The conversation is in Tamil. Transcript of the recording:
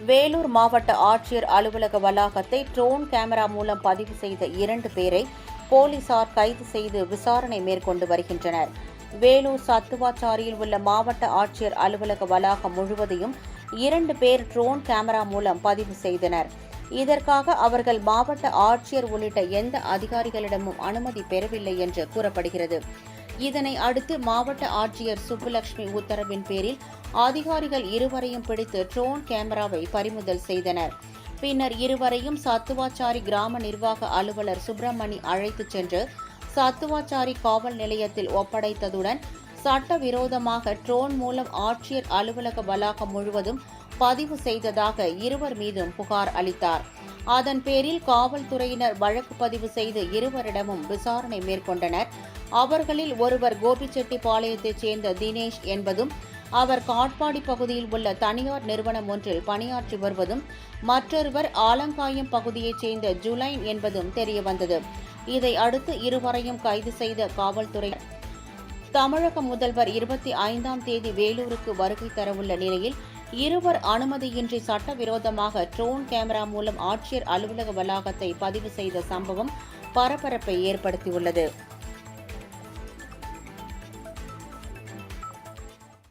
வேலூர் மாவட்ட ஆட்சியர் அலுவலக வளாகத்தை ட்ரோன் கேமரா மூலம் பதிவு செய்த 2 பேரை போலீசார் கைது செய்து விசாரணை மேற்கொண்டு வருகின்றனர். வேலூர் சத்துவாச்சாரியில் உள்ள மாவட்ட ஆட்சியர் அலுவலக வளாகம் முழுவதையும் 2 பேர் ட்ரோன் கேமரா மூலம் பதிவு செய்தனர். இதற்காக அவர்கள் மாவட்ட ஆட்சியர் உள்ளிட்ட எந்த அதிகாரிகளிடமும் அனுமதி பெறவில்லை என்று கூறப்படுகிறது. இதனை அடுத்து மாவட்ட ஆட்சியர் சுப்புலட்சுமி உத்தரவின் பேரில் அதிகாரிகள் இருவரையும் பிடித்து ட்ரோன் கேமராவை பறிமுதல் செய்தனர். பின்னர் இருவரையும் சத்துவாச்சாரி கிராம நிர்வாக அலுவலர் சுப்பிரமணி அழைத்துச் சென்று சத்துவாச்சாரி காவல் நிலையத்தில் ஒப்படைத்ததுடன் சட்டவிரோதமாக ட்ரோன் மூலம் ஆட்சியர் அலுவலக வளாகம் முழுவதும் பதிவு செய்ததாக இருவர் மீதும் புகார் அளித்தார். அதன் பேரில் காவல்துறையினர் வழக்கு பதிவு செய்து இருவரிடமும் விசாரணை மேற்கொண்டனர். அவர்களில் ஒருவர் கோபிச்செட்டிப்பாளையத்தைச் சேர்ந்த தினேஷ் என்பதும், அவர் காட்பாடி பகுதியில் உள்ள தனியார் நிறுவனம் ஒன்றில் பணியாற்றி வருவதும், மற்றொருவர் ஆலங்காயம் பகுதியைச் சேர்ந்த ஜுலைன் என்பதும் தெரியவந்தது. இதை அடுத்து இருவரையும் கைது செய்த காவல்துறையினர் தமிழக முதல்வர் 25ஆம் தேதி வேலூருக்கு வருகை தரவுள்ள நிலையில் இருவர் அனுமதியின்றி சட்டவிரோதமாக ட்ரோன் கேமரா மூலம் ஆட்சியர் அலுவலக வளாகத்தை பதிவு செய்த சம்பவம் பரபரப்பை ஏற்படுத்தியுள்ளது.